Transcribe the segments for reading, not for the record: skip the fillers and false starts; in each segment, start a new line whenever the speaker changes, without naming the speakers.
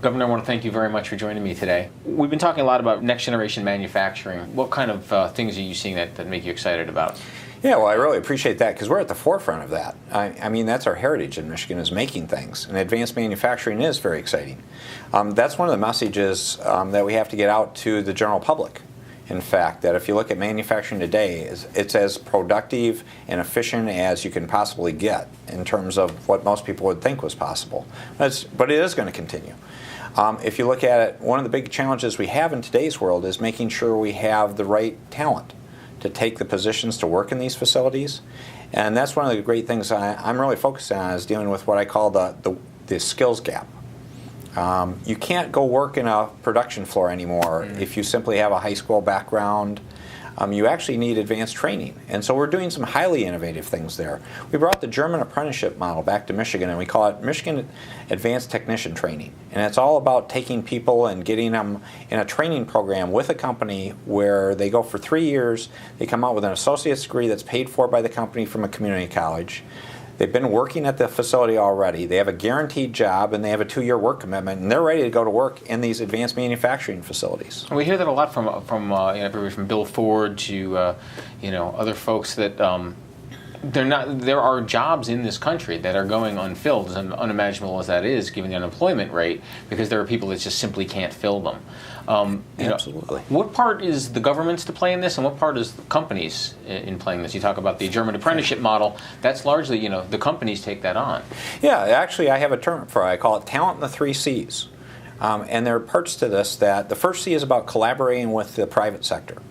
Governor, I want to thank you very much for joining me today. We've been talking a lot about next generation manufacturing. What kind of things are you seeing that make you excited about?
Yeah, well, I really appreciate that because we're at the forefront of that. I mean, that's our heritage in Michigan, is making things, and advanced manufacturing is very exciting. That's one of the messages that we have to get out to the general public. In fact, that if you look at manufacturing today, it's as productive and efficient as you can possibly get in terms of what most people would think was possible. But it is going to continue. If you look at it, one of the big challenges we have in today's world is making sure we have the right talent to take the positions to work in these facilities. And that's one of the great things I'm really focused on, is dealing with what I call the skills gap. You can't go work in a production floor anymore if you simply have a high school background. You actually need advanced training. And so we're doing some highly innovative things there. We brought the German apprenticeship model back to Michigan, and we call it Michigan Advanced Technician Training. And it's all about taking people and getting them in a training program with a company where they go for 3 years, they come out with an associate's degree that's paid for by the company from a community college. They've been working at the facility already. They have a guaranteed job, and they have a 2-year work commitment, and they're ready to go to work in these advanced manufacturing facilities.
We hear that a lot from everybody from Bill Ford to other folks that there are jobs in this country that are going unfilled, as unimaginable as that is, given the unemployment rate, because there are people that just simply can't fill them.
Absolutely.
What part is the government's to play in this, and what part is the companies in playing this? You talk about the German apprenticeship model. That's largely, the companies take that on.
Yeah, actually, I have a term for it. I call it talent in the 3 C's. And there are parts to this that the first C is about collaborating with the private sector.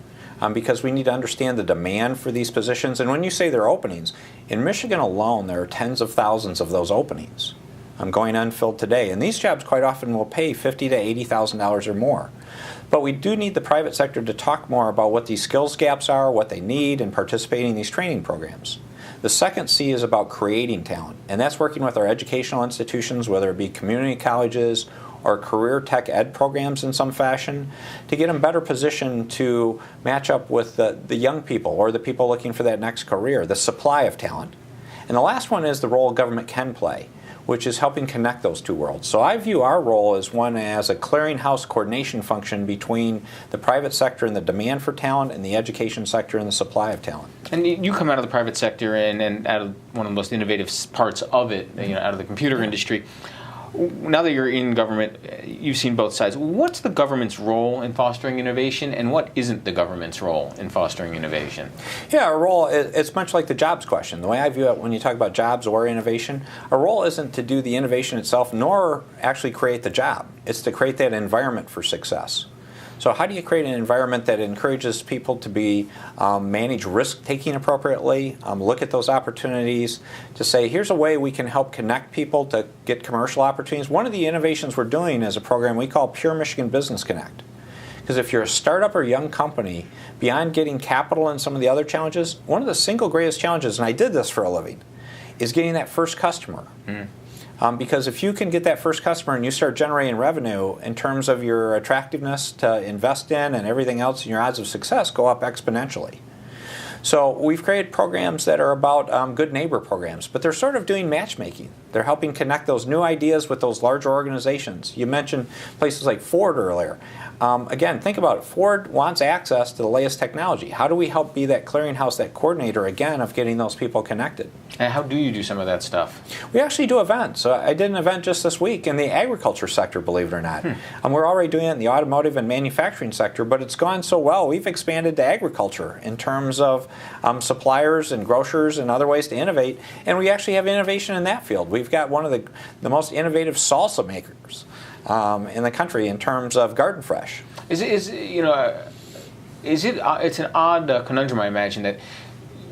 Because we need to understand the demand for these positions. And when you say there are openings, in Michigan alone, there are tens of thousands of those openings going unfilled today. And these jobs quite often will pay $50,000 to $80,000 or more. But we do need the private sector to talk more about what these skills gaps are, what they need, and participating in these training programs. The second C is about creating talent, and that's working with our educational institutions, whether it be community colleges or career tech ed programs in some fashion, to get them better positioned to match up with the young people or the people looking for that next career, the supply of talent. And the last one is the role government can play, which is helping connect those two worlds. So I view our role as a clearinghouse coordination function between the private sector and the demand for talent, and the education sector and the supply of talent.
And you come out of the private sector and out of one of the most innovative parts of it, out of the computer industry. Now that you're in government, you've seen both sides. What's the government's role in fostering innovation, and what isn't the government's role in fostering innovation?
Yeah, our role, it's much like the jobs question. The way I view it when you talk about jobs or innovation, our role isn't to do the innovation itself, nor actually create the job. It's to create that environment for success. So how do you create an environment that encourages people to manage risk-taking appropriately, look at those opportunities, to say, here's a way we can help connect people to get commercial opportunities. One of the innovations we're doing is a program we call Pure Michigan Business Connect. Because if you're a startup or young company, beyond getting capital and some of the other challenges, one of the single greatest challenges, and I did this for a living, is getting that first customer. Because if you can get that first customer and you start generating revenue, in terms of your attractiveness to invest in and everything else, and your odds of success go up exponentially. So we've created programs that are about good neighbor programs, but they're sort of doing matchmaking. They're helping connect those new ideas with those larger organizations. You mentioned places like Ford earlier. Again, think about it. Ford wants access to the latest technology. How do we help be that clearinghouse, that coordinator, again, of getting those people connected?
And how do you do some of that stuff?
We actually do events. So I did an event just this week in the agriculture sector, believe it or not. We're already doing it in the automotive and manufacturing sector, but it's gone so well, we've expanded to agriculture in terms of suppliers and grocers and other ways to innovate. And we actually have innovation in that field. We've got one of the most innovative salsa makers in the country in terms of Garden Fresh.
It's an odd conundrum, I imagine, that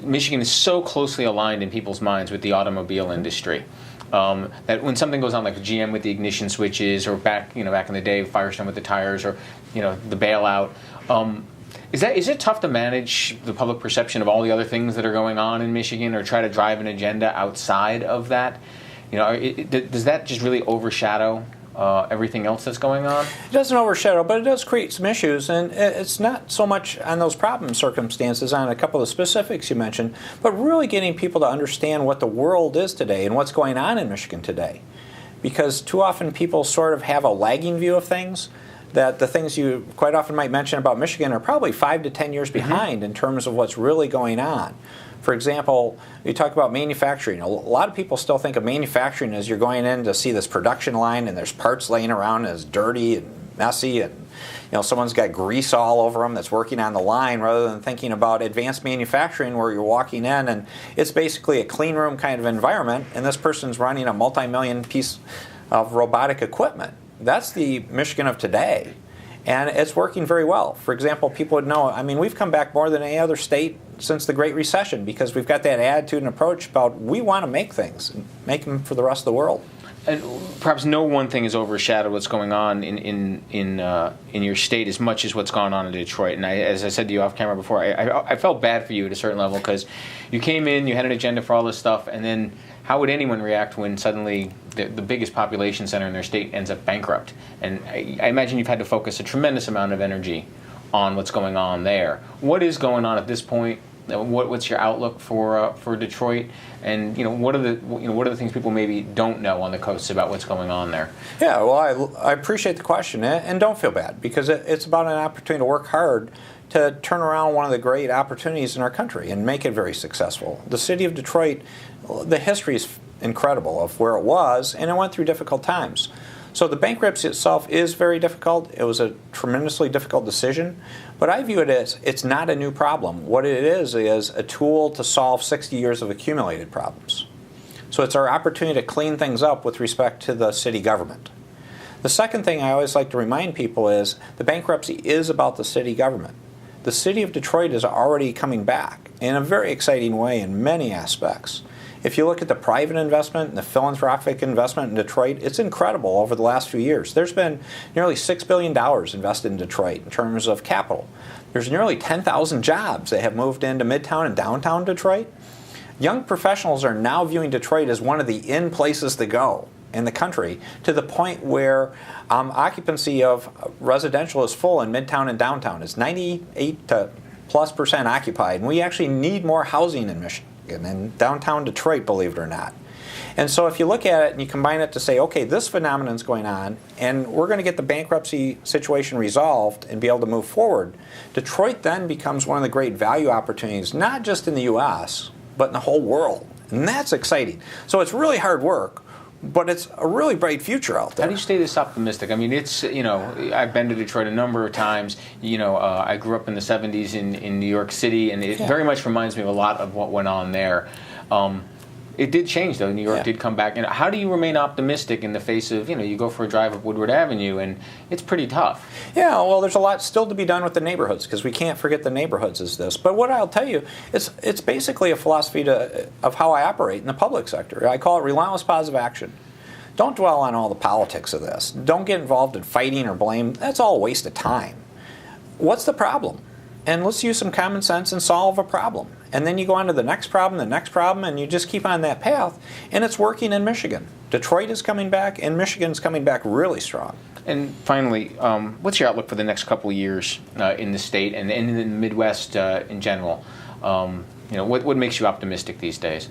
Michigan is so closely aligned in people's minds with the automobile industry. That when something goes on, like GM with the ignition switches, or back in the day, Firestone with the tires, or the bailout, is it tough to manage the public perception of all the other things that are going on in Michigan, or try to drive an agenda outside of that? Does that just really overshadow everything else that's going on?
It doesn't overshadow, but it does create some issues, and it's not so much on those problem circumstances, on a couple of specifics you mentioned, but really getting people to understand what the world is today and what's going on in Michigan today. because too often people sort of have a lagging view of things, that the things you quite often might mention about Michigan are probably 5 to 10 years behind in terms of what's really going on. For example, you talk about manufacturing. A lot of people still think of manufacturing as you're going in to see this production line and there's parts laying around and it's dirty and messy and someone's got grease all over them that's working on the line, rather than thinking about advanced manufacturing where you're walking in and it's basically a clean room kind of environment and this person's running a multi-million piece of robotic equipment. That's the Michigan of today, and it's working very well. For example, people would know, we've come back more than any other state since the Great Recession because we've got that attitude and approach about we want to make things, and make them for the rest of the world.
And perhaps no one thing has overshadowed what's going on in your state as much as what's gone on in Detroit. And as I said to you off camera before, I felt bad for you at a certain level because you came in, you had an agenda for all this stuff, and then how would anyone react when suddenly the biggest population center in their state ends up bankrupt? And I imagine you've had to focus a tremendous amount of energy on what's going on there. What is going on at this point? What's your outlook for Detroit? And what are the things people maybe don't know on the coast about what's going on there?
Yeah, well, I appreciate the question, and don't feel bad because it's about an opportunity to work hard to turn around one of the great opportunities in our country and make it very successful. The city of Detroit, the history is incredible of where it was, and it went through difficult times. So the bankruptcy itself is very difficult. It was a tremendously difficult decision, but I view it as it's not a new problem. What it is a tool to solve 60 years of accumulated problems. So it's our opportunity to clean things up with respect to the city government. The second thing I always like to remind people is the bankruptcy is about the city government. The city of Detroit is already coming back in a very exciting way in many aspects. If you look at the private investment and the philanthropic investment in Detroit, it's incredible over the last few years. There's been nearly $6 billion invested in Detroit in terms of capital. There's nearly 10,000 jobs that have moved into Midtown and downtown Detroit. Young professionals are now viewing Detroit as one of the in places to go in the country, to the point where occupancy of residential is full in Midtown and downtown. It's 98% plus occupied, and we actually need more housing in Michigan and downtown Detroit, believe it or not. And so if you look at it and you combine it to say, okay, this phenomenon is going on, and we're going to get the bankruptcy situation resolved and be able to move forward, Detroit then becomes one of the great value opportunities, not just in the U.S., but in the whole world. And that's exciting. So it's really hard work, but it's a really bright future out there.
How do you stay this optimistic? It's, I've been to Detroit a number of times. I grew up in the 70s in New York City, and it very much reminds me of a lot of what went on there. It did change, though. New York did come back. How do you remain optimistic in the face of, you go for a drive up Woodward Avenue, and it's pretty tough? Yeah,
well, there's a lot still to be done with the neighborhoods, because we can't forget the neighborhoods as this. But what I'll tell you, it's basically a philosophy of how I operate in the public sector. I call it relentless positive action. Don't dwell on all the politics of this. Don't get involved in fighting or blame. That's all a waste of time. What's the problem? And let's use some common sense and solve a problem. And then you go on to the next problem, and you just keep on that path. And it's working in Michigan. Detroit is coming back, and Michigan's coming back really strong.
And finally, what's your outlook for the next couple of years in the state and in the Midwest in general? What makes you optimistic these days?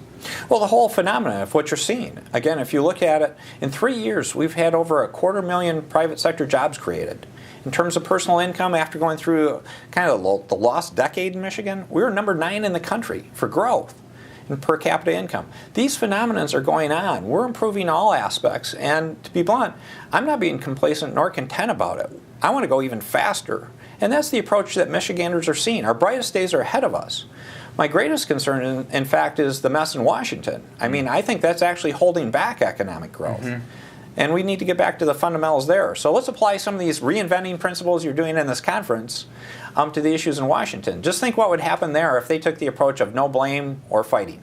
Well, the whole phenomenon of what you're seeing. Again, if you look at it, in 3 years, we've had over 250,000 private sector jobs created. In terms of personal income, after going through kind of the lost decade in Michigan, we were number 9 in the country for growth in per capita income. These phenomena are going on. We're improving all aspects, and to be blunt, I'm not being complacent nor content about it. I want to go even faster, and that's the approach that Michiganders are seeing. Our brightest days are ahead of us. My greatest concern, in fact, is the mess in Washington. I think that's actually holding back economic growth. Mm-hmm. And we need to get back to the fundamentals there. So let's apply some of these reinventing principles you're doing in this conference to the issues in Washington. Just think what would happen there if they took the approach of no blame or fighting.